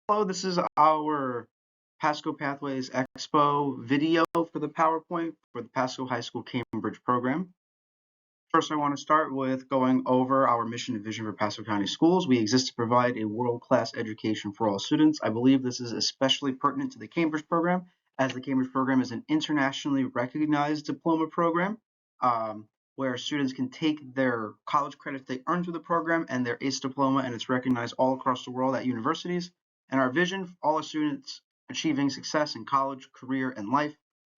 Hello, this is our Pasco Pathways Expo video for the PowerPoint for the Pasco High School Cambridge program. First, I want to start with going over our mission and vision for Pasco County Schools. We exist to provide a world-class education for all students. I believe this is especially pertinent to the Cambridge program, as the Cambridge program is an internationally recognized diploma program where students can take their college credits they earn through the program and their ACE diploma, and it's recognized all across the world at universities. And our vision, all our students achieving success in college, career, and life.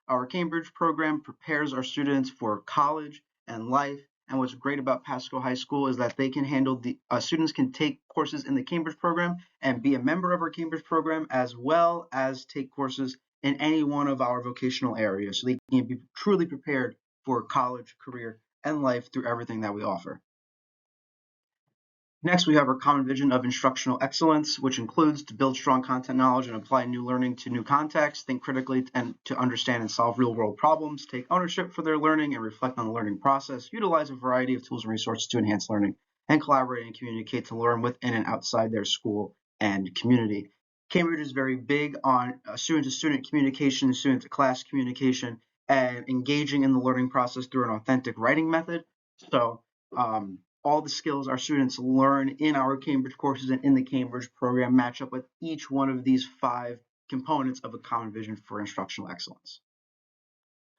Our Cambridge program prepares our students for college and life. And what's great about Pasco High School is that they can handle students can take courses in the Cambridge program and be a member of our Cambridge program, as well as take courses in any one of our vocational areas, so they can be truly prepared for college, career, and life through everything that we offer. Next, we have our common vision of instructional excellence, which includes to build strong content knowledge and apply new learning to new contexts, think critically and to understand and solve real-world problems, take ownership for their learning and reflect on the learning process, utilize a variety of tools and resources to enhance learning, and collaborate and communicate to learn within and outside their school and community. Cambridge is very big on student-to-student communication, student-to-class communication, and engaging in the learning process through an authentic writing method. So, all the skills our students learn in our Cambridge courses and in the Cambridge program match up with each one of these 5 components of a common vision for instructional excellence.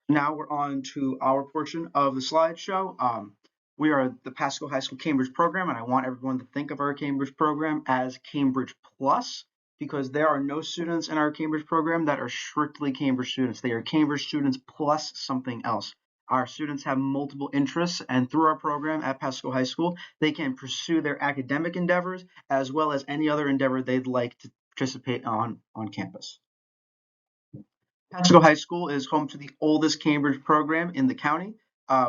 Now we're on to our portion of the slideshow. We are the Pasco High School Cambridge program, and I want everyone to think of our Cambridge program as Cambridge Plus, because there are no students in our Cambridge program that are strictly Cambridge students. They are Cambridge students plus something else. Our students have multiple interests, and through our program at Pasco High School, they can pursue their academic endeavors as well as any other endeavor they'd like to participate on campus. Pasco High School is home to the oldest Cambridge program in the county.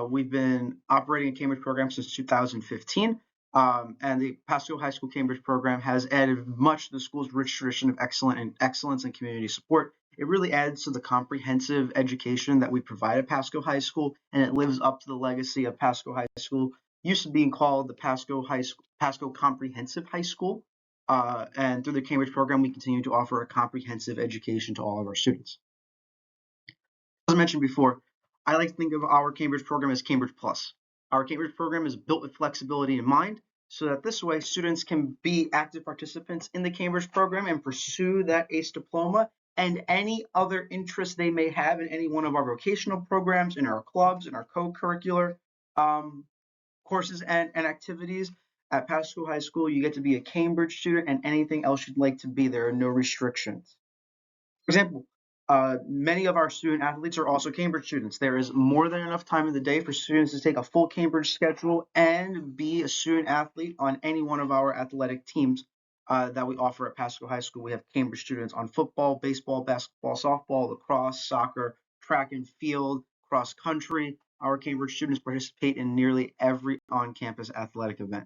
We've been operating a Cambridge program since 2015, and the Pasco High School Cambridge program has added much to the school's rich tradition of excellence and community support. It really adds to the comprehensive education that we provide at Pasco High School, and it lives up to the legacy of Pasco High School. It used to being called the Pasco Comprehensive High School, and through the Cambridge program, we continue to offer a comprehensive education to all of our students. As I mentioned before, I like to think of our Cambridge program as Cambridge Plus. Our Cambridge program is built with flexibility in mind, so that this way students can be active participants in the Cambridge program and pursue that ACE diploma and any other interest they may have in any one of our vocational programs, in our clubs, in our co-curricular courses and activities. At Pasco High School, you get to be a Cambridge student and anything else you'd like to be. There are no restrictions. For example, many of our student athletes are also Cambridge students. There is more than enough time in the day for students to take a full Cambridge schedule and be a student athlete on any one of our athletic teams that we offer at Pasco High School. We have Cambridge students on football, baseball, basketball, softball, lacrosse, soccer, track and field, cross country. Our Cambridge students participate in nearly every on-campus athletic event.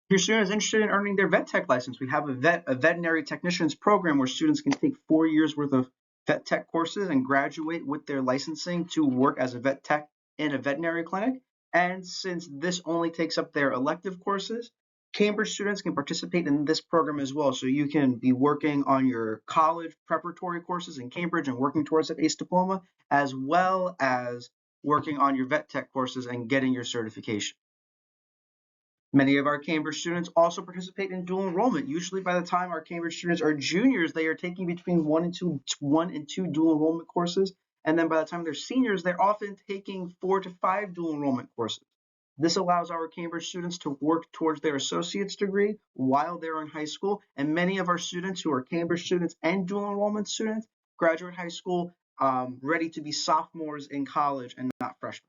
If your student is interested in earning their vet tech license, we have a veterinary technicians program where students can take 4 years worth of vet tech courses and graduate with their licensing to work as a vet tech in a veterinary clinic. And since this only takes up their elective courses, Cambridge students can participate in this program as well. So you can be working on your college preparatory courses in Cambridge and working towards that ACE diploma, as well as working on your vet tech courses and getting your certification. Many of our Cambridge students also participate in dual enrollment. Usually by the time our Cambridge students are juniors, they are taking between one and two dual enrollment courses. And then by the time they're seniors, they're often taking 4 to 5 dual enrollment courses. This allows our Cambridge students to work towards their associate's degree while they're in high school. And many of our students who are Cambridge students and dual enrollment students graduate high school ready to be sophomores in college and not freshmen.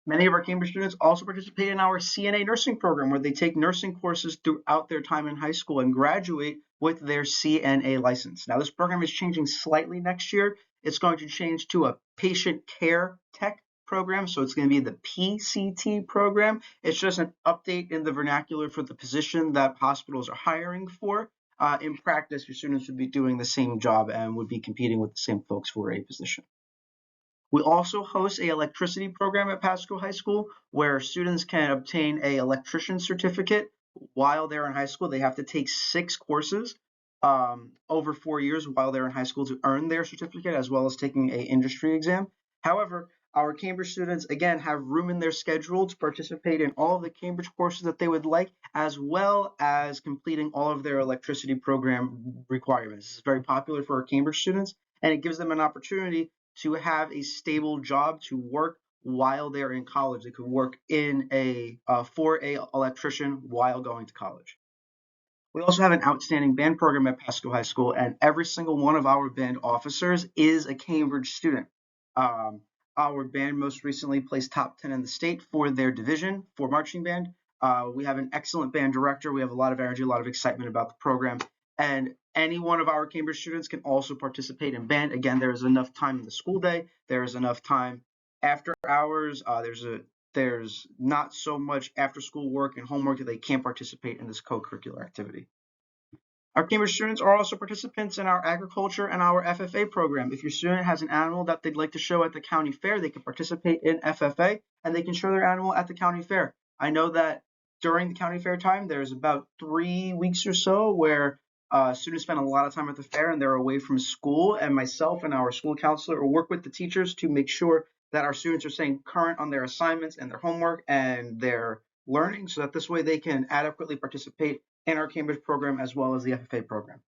Many of our Cambridge students also participate in our CNA nursing program, where they take nursing courses throughout their time in high school and graduate with their CNA license. Now, this program is changing slightly next year. It's going to change to a patient care tech program, so it's going to be the PCT program. It's just an update in the vernacular for the position that hospitals are hiring for. In practice, your students would be doing the same job and would be competing with the same folks for a position. We also host an electricity program at Pasco High School where students can obtain an electrician certificate while they're in high school. They have to take 6 courses over 4 years while they're in high school to earn their certificate, as well as taking a industry exam. However, our Cambridge students, again, have room in their schedule to participate in all of the Cambridge courses that they would like, as well as completing all of their electricity program requirements. This is very popular for our Cambridge students, and it gives them an opportunity to have a stable job to work while they're in college. They could work in for a electrician while going to college. We also have an outstanding band program at Pasco High School, and every single one of our band officers is a Cambridge student. Um, our band most recently placed top 10 in the state for their division for marching band. We have an excellent band director. We have a lot of energy, a lot of excitement about the program. And any one of our Cambridge students can also participate in band. Again, there is enough time in the school day. There is enough time after hours. There's not so much after school work and homework that they can't participate in this co-curricular activity. Our Cambridge students are also participants in our agriculture and our FFA program. If your student has an animal that they'd like to show at the county fair, they can participate in FFA and they can show their animal at the county fair. I know that during the county fair time, there's about 3 weeks or so where students spend a lot of time at the fair and they're away from school, and myself and our school counselor will work with the teachers to make sure that our students are staying current on their assignments and their homework and their learning, so that this way they can adequately participate in our Cambridge program as well as the FFA program.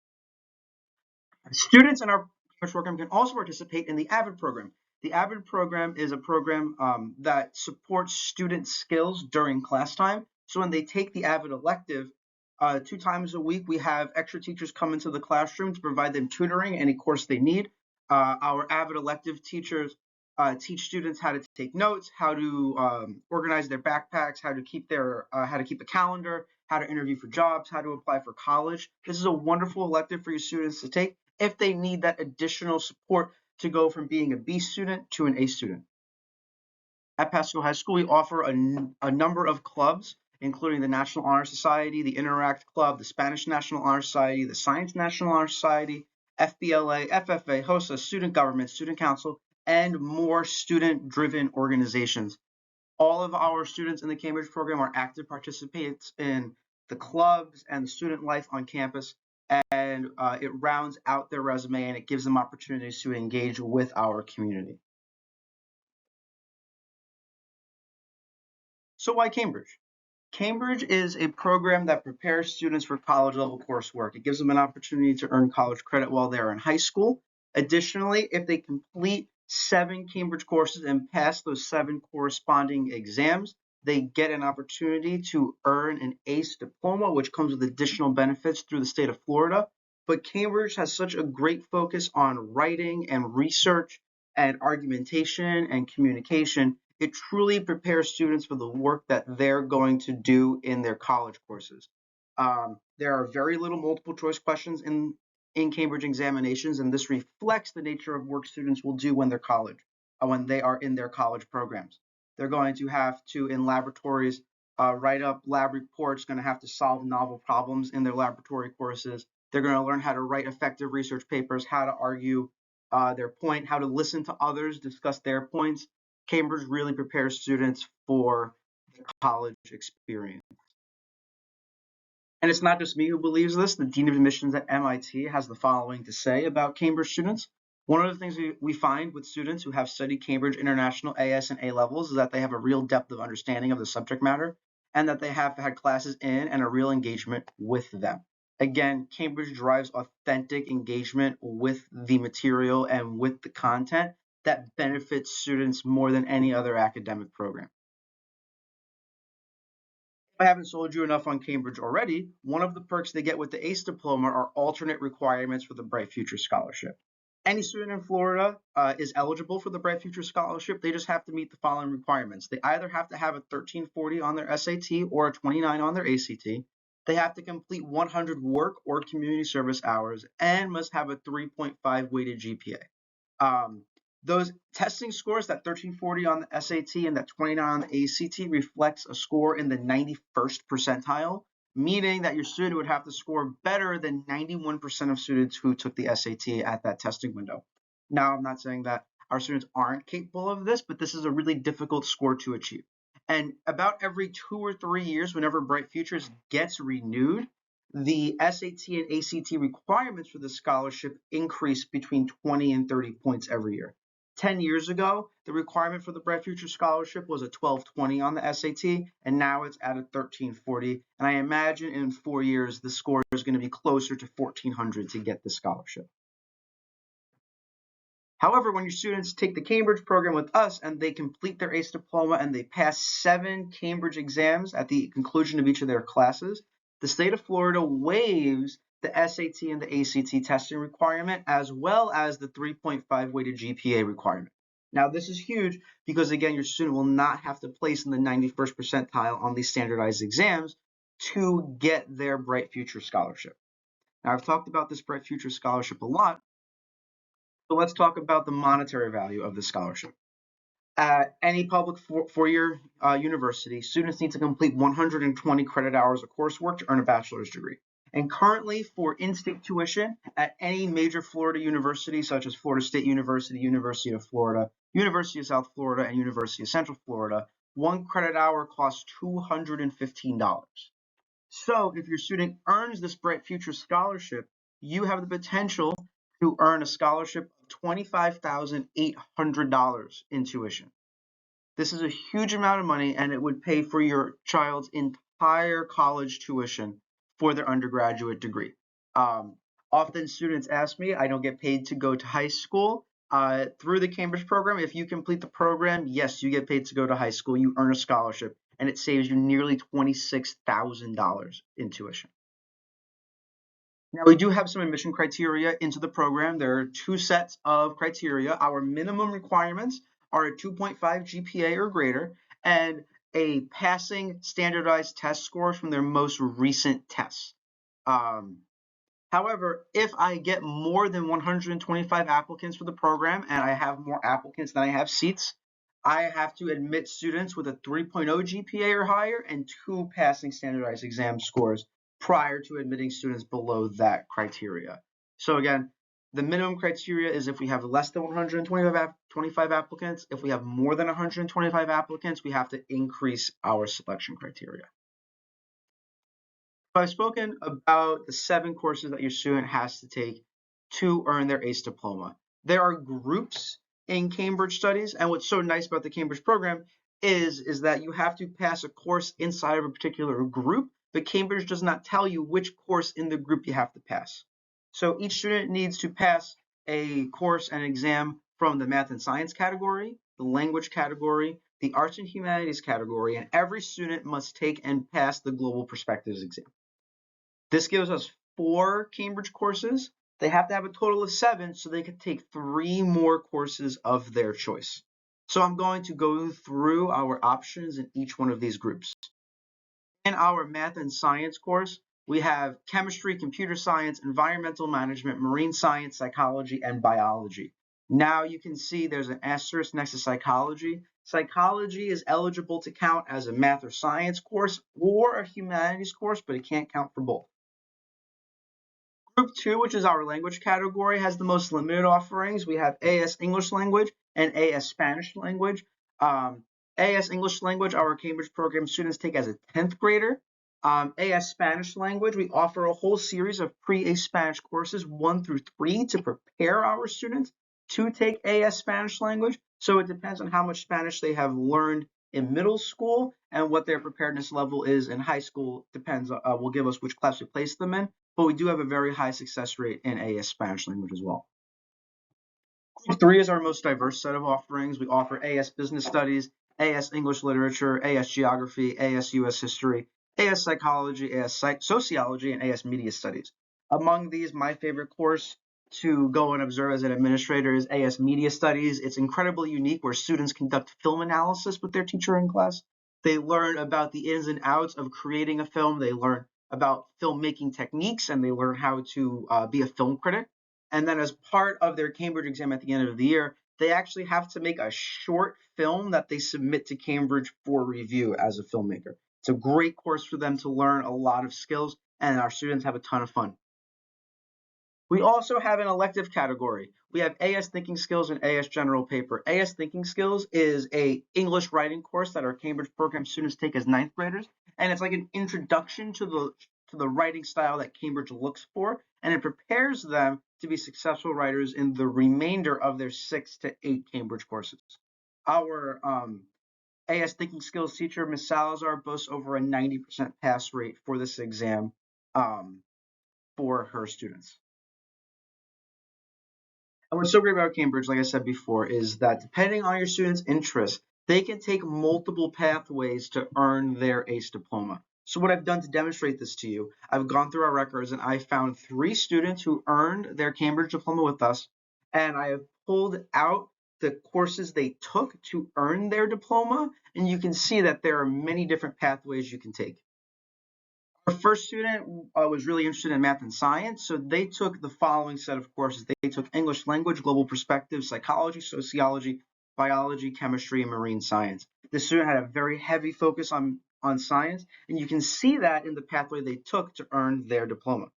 Students in our Cambridge program can also participate in the AVID program. The AVID program is a program that supports student skills during class time. So when they take the AVID elective, 2 times a week, we have extra teachers come into the classroom to provide them tutoring, any course they need. Our AVID elective teachers teach students how to take notes, how to organize their backpacks, how to keep a calendar, how to interview for jobs, how to apply for college. This is a wonderful elective for your students to take if they need that additional support to go from being a B student to an A student. At Pasco High School, we offer a number of clubs, including the National Honor Society, the Interact Club, the Spanish National Honor Society, the Science National Honor Society, FBLA, FFA, HOSA, Student Government, Student Council, and more student-driven organizations. All of our students in the Cambridge program are active participants in the clubs and the student life on campus, and it rounds out their resume and it gives them opportunities to engage with our community. So why Cambridge? Cambridge is a program that prepares students for college level coursework. It gives them an opportunity to earn college credit while they're in high school. Additionally, if they complete 7 Cambridge courses and pass those 7 corresponding exams, they get an opportunity to earn an ACE diploma, which comes with additional benefits through the state of Florida. But Cambridge has such a great focus on writing and research and argumentation and communication. It truly prepares students for the work that they're going to do in their college courses. There are very little multiple choice questions in Cambridge examinations, and this reflects the nature of work students will do when when they are in their college programs. They're going to have to, in laboratories, write up lab reports, going to have to solve novel problems in their laboratory courses. They're going to learn how to write effective research papers, how to argue their point, how to listen to others discuss their points. Cambridge really prepares students for the college experience. And it's not just me who believes this. The Dean of Admissions at MIT has the following to say about Cambridge students. One of the things we find with students who have studied Cambridge International AS and A levels is that they have a real depth of understanding of the subject matter and that they have had classes in and a real engagement with them. Again, Cambridge drives authentic engagement with the material and with the content that benefits students more than any other academic program. If I haven't sold you enough on Cambridge already, one of the perks they get with the ACE diploma are alternate requirements for the Bright Future Scholarship. Any student in Florida is eligible for the Bright Future Scholarship. They just have to meet the following requirements. They either have to have a 1340 on their SAT or a 29 on their ACT. They have to complete 100 work or community service hours and must have a 3.5 weighted GPA. Those testing scores, that 1340 on the SAT and that 29 on the ACT, reflects a score in the 91st percentile, meaning that your student would have to score better than 91% of students who took the SAT at that testing window. Now, I'm not saying that our students aren't capable of this, but this is a really difficult score to achieve. And about every 2 or 3 years, whenever Bright Futures gets renewed, the SAT and ACT requirements for the scholarship increase between 20 and 30 points every year. 10 years ago, the requirement for the Bright Future Scholarship was a 1220 on the SAT, and now it's at a 1340. And I imagine in 4 years, the score is going to be closer to 1400 to get the scholarship. However, when your students take the Cambridge program with us and they complete their ACE diploma and they pass 7 Cambridge exams at the conclusion of each of their classes, the state of Florida waives the SAT and the ACT testing requirement, as well as the 3.5 weighted GPA requirement. Now, this is huge because, again, your student will not have to place in the 91st percentile on these standardized exams to get their Bright Future Scholarship. Now, I've talked about this Bright Future Scholarship a lot, so let's talk about the monetary value of the scholarship. At any public four-year university, students need to complete 120 credit hours of coursework to earn a bachelor's degree. And currently, for in-state tuition at any major Florida university, such as Florida State University, University of Florida, University of South Florida, and University of Central Florida, 1 credit hour costs $215. So if your student earns this Bright Future Scholarship, you have the potential to earn a scholarship of $25,800 in tuition. This is a huge amount of money, and it would pay for your child's entire college tuition for their undergraduate degree. Often students ask me, I don't get paid to go to high school. Through the Cambridge program, if you complete the program, yes, you get paid to go to high school. You earn a scholarship, and it saves you nearly $26,000 in tuition. Now, we do have some admission criteria into the program. There are 2 sets of criteria. Our minimum requirements are a 2.5 GPA or greater and a passing standardized test score from their most recent tests. However, if I get more than 125 applicants for the program and I have more applicants than I have seats, I have to admit students with a 3.0 GPA or higher and 2 passing standardized exam scores prior to admitting students below that criteria. So again, the minimum criteria is if we have less than 125 applicants. If we have more than 125 applicants, we have to increase our selection criteria. I've spoken about the 7 courses that your student has to take to earn their ACE diploma. There are groups in Cambridge studies, and what's so nice about the Cambridge program is that you have to pass a course inside of a particular group, but Cambridge does not tell you which course in the group you have to pass. So each student needs to pass a course and exam from the math and science category, the language category, the arts and humanities category, and every student must take and pass the global perspectives exam. This gives us 4 Cambridge courses. They have to have a total of 7, so they could take 3 more courses of their choice. So I'm going to go through our options in each one of these groups. In our math and science course, we have chemistry, computer science, environmental management, marine science, psychology, and biology. Now you can see there's an asterisk next to psychology. Psychology is eligible to count as a math or science course or a humanities course, but it can't count for both. Group 2, which is our language category, has the most limited offerings. We have AS English Language and AS Spanish Language. AS English Language, our Cambridge program students take as a 10th grader. AS Spanish Language, we offer a whole series of pre-ACE Spanish courses 1 through 3 to prepare our students to take AS Spanish Language. So it depends on how much Spanish they have learned in middle school and what their preparedness level is in high school. Depends, will give us which class we place them in, but we do have a very high success rate in AS Spanish Language as well. Group 3 is our most diverse set of offerings. We offer AS Business Studies, AS English Literature, AS Geography, AS US History, AS Psychology, AS Sociology, and AS Media Studies. Among these, my favorite course to go and observe as an administrator is AS Media Studies. It's incredibly unique where students conduct film analysis with their teacher in class. They learn about the ins and outs of creating a film. They learn about filmmaking techniques, and they learn how to be a film critic. And then as part of their Cambridge exam at the end of the year, they actually have to make a short film that they submit to Cambridge for review as a filmmaker. It's a great course for them to learn a lot of skills, and our students have a ton of fun. We also have an elective category. We have AS Thinking Skills and AS General Paper. AS Thinking Skills is a English writing course that our Cambridge program students take as ninth graders, and it's like an introduction to the writing style that Cambridge looks for, and it prepares them to be successful writers in the remainder of their 6 to 8 Cambridge courses. Our AS Thinking Skills teacher, Ms. Salazar, boasts over a 90% pass rate for this exam for her students. And what's so great about Cambridge, like I said before, is that depending on your students' interests, they can take multiple pathways to earn their ACE diploma. So what I've done to demonstrate this to you, I've gone through our records and I found 3 students who earned their Cambridge diploma with us, and I have pulled out the courses they took to earn their diploma, and you can see that there are many different pathways you can take. Our first student was really interested in math and science, so they took the following set of courses. They took English language, global perspective, psychology, sociology, biology, chemistry, and marine science. This student had a very heavy focus on science, and you can see that in the pathway they took to earn their diploma.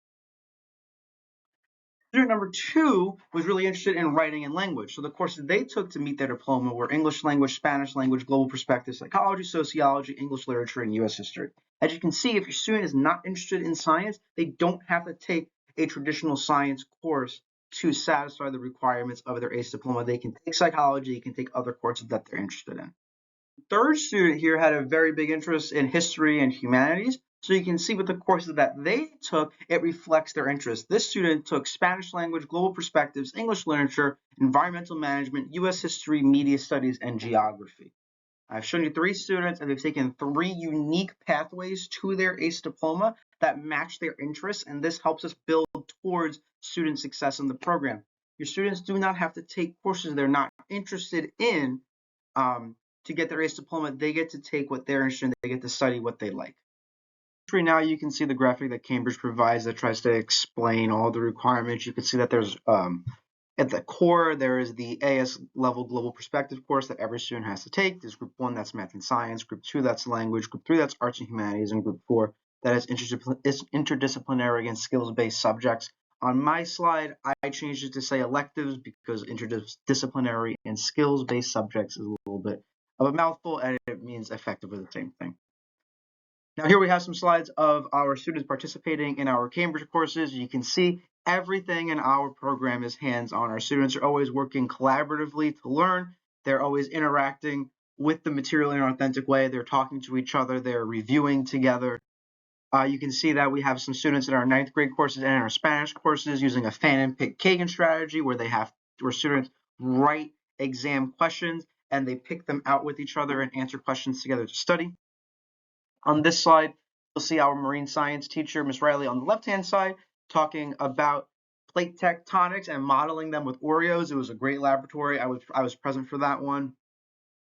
Student number 2 was really interested in writing and language. So the courses they took to meet their diploma were English language, Spanish language, global perspective, psychology, sociology, English literature, and U.S. history. As you can see, if your student is not interested in science, they don't have to take a traditional science course to satisfy the requirements of their ACE diploma. They can take psychology, they can take other courses that they're interested in. Third student here had a very big interest in history and humanities. So you can see with the courses that they took, it reflects their interest. This student took Spanish language, global perspectives, English literature, environmental management, U.S. history, media studies, and geography. I've shown you 3 students, and they've taken 3 unique pathways to their ACE diploma that match their interests, and this helps us build towards student success in the program. Your students do not have to take courses they're not interested in to get their ACE diploma. They get to take what they're interested in. They get to study what they like. Right now, you can see the graphic that Cambridge provides that tries to explain all the requirements. You can see that there's at the core, there is the AS level global perspective course that every student has to take. There's group 1, that's math and science, group 2, that's language, group 3, that's arts and humanities, and group 4, that is interdisciplinary and skills-based subjects. On my slide, I changed it to say electives because interdisciplinary and skills-based subjects is a little bit of a mouthful, and it means effectively the same thing. Now here we have some slides of our students participating in our Cambridge courses. You can see everything in our program is hands-on. Our students are always working collaboratively to learn. They're always interacting with the material in an authentic way. They're talking to each other. They're reviewing together. You can see that we have some students in our 9th grade courses and in our Spanish courses using a fan and pick Kagan strategy where students write exam questions and they pick them out with each other and answer questions together to study. On this slide, you'll see our marine science teacher, Ms. Riley, on the left-hand side, talking about plate tectonics and modeling them with Oreos. It was a great laboratory. I was present for that one.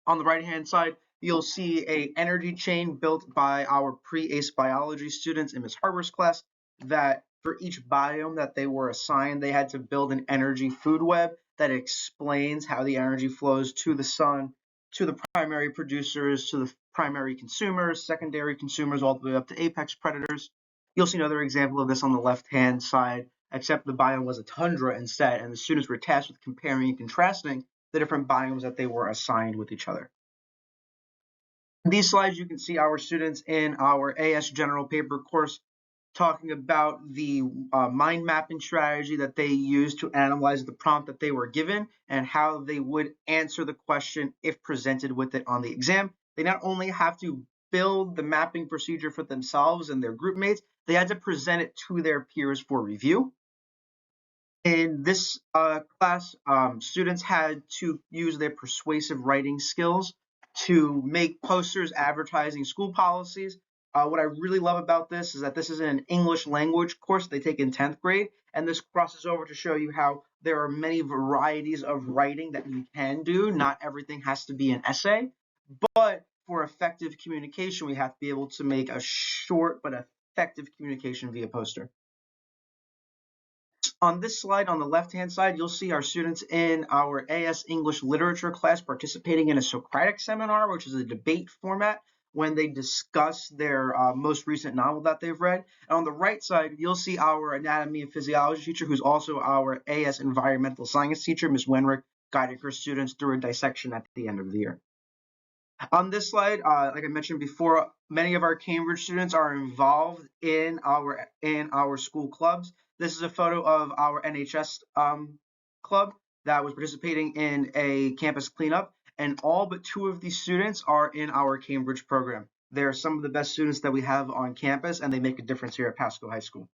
On the right-hand side, you'll see an energy chain built by our pre-ACE biology students in Ms. Harper's class that for each biome that they were assigned, they had to build an energy food web that explains how the energy flows to the sun, to the primary producers, to the primary consumers, secondary consumers, all the way up to apex predators. You'll see another example of this on the left-hand side, except the biome was a tundra instead, and the students were tasked with comparing and contrasting the different biomes that they were assigned with each other. In these slides, you can see our students in our AS General Paper course talking about the mind mapping strategy that they used to analyze the prompt that they were given and how they would answer the question if presented with it on the exam. They not only have to build the mapping procedure for themselves and their group mates, they had to present it to their peers for review. In this class, students had to use their persuasive writing skills to make posters advertising school policies. What I really love about this is that this is an English language course they take in 10th grade, and this crosses over to show you how there are many varieties of writing that you can do. Not everything has to be an essay, but for effective communication, we have to be able to make a short but effective communication via poster. On this slide on the left-hand side, you'll see our students in our AS English Literature class participating in a Socratic seminar, which is a debate format when they discuss their most recent novel that they've read. And on the right side, you'll see our anatomy and physiology teacher, who's also our AS environmental science teacher, Ms. Wenrick, guiding her students through a dissection at the end of the year. On this slide, like I mentioned before, many of our Cambridge students are involved in our school clubs. This is a photo of our NHS club that was participating in a campus cleanup, and all but 2 of these students are in our Cambridge program. They're some of the best students that we have on campus, and they make a difference here at Pasco High School.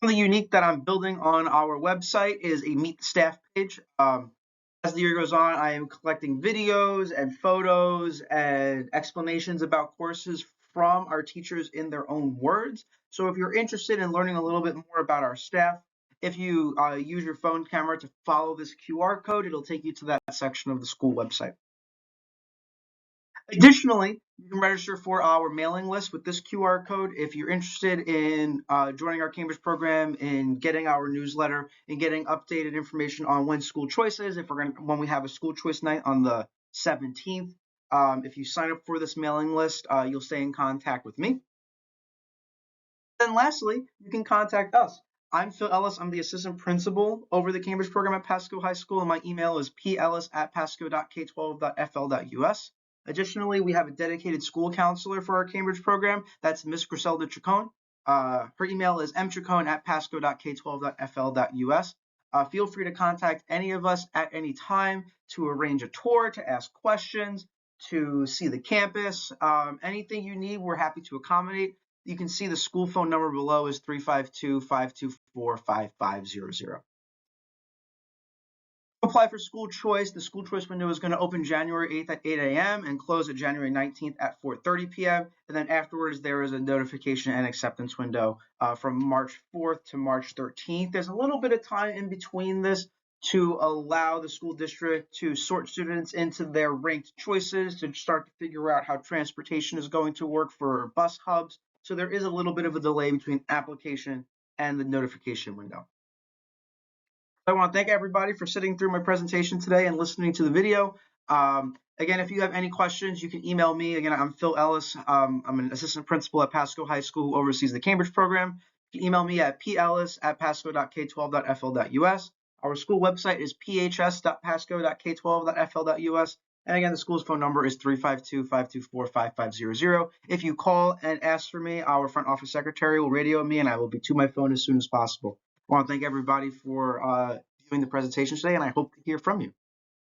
Something unique that I'm building on our website is a Meet the Staff page. As the year goes on, I am collecting videos and photos and explanations about courses from our teachers in their own words. So if you're interested in learning a little bit more about our staff, if you use your phone camera to follow this QR code, it'll take you to that section of the school website. Additionally, you can register for our mailing list with this QR code if you're interested in joining our Cambridge program and getting our newsletter and getting updated information on when school choice is. When we have a school choice night on the 17th, if you sign up for this mailing list, you'll stay in contact with me. Then lastly, you can contact us. I'm Phil Ellis. I'm the assistant principal over the Cambridge program at Pasco High School, and my email is pellis@pasco.k12.fl.us. Additionally, we have a dedicated school counselor for our Cambridge program. That's Miss Griselda Chacon. Her email is mchacon@pasco.k12.fl.us. Feel free to contact any of us at any time to arrange a tour, to ask questions, to see the campus. Anything you need, we're happy to accommodate. You can see the school phone number below is 352-524-5500. Apply for school choice. The school choice window is going to open January 8th at 8 a.m. and close at January 19th at 4:30 p.m. And then afterwards, there is a notification and acceptance window from March 4th to March 13th. There's a little bit of time in between this to allow the school district to sort students into their ranked choices, to start to figure out how transportation is going to work for bus hubs. So there is a little bit of a delay between application and the notification window. I want to thank everybody for sitting through my presentation today and listening to the video. Again, if you have any questions, you can email me. Again, I'm Phil Ellis. I'm an assistant principal at Pasco High School who oversees the Cambridge program. You can email me at pellis@pasco.k12.fl.us. Our school website is phs.pasco.k12.fl.us. And again, the school's phone number is 352-524-5500. If you call and ask for me, our front office secretary will radio me and I will be to my phone as soon as possible. I want to thank everybody for viewing the presentation today, and I hope to hear from you.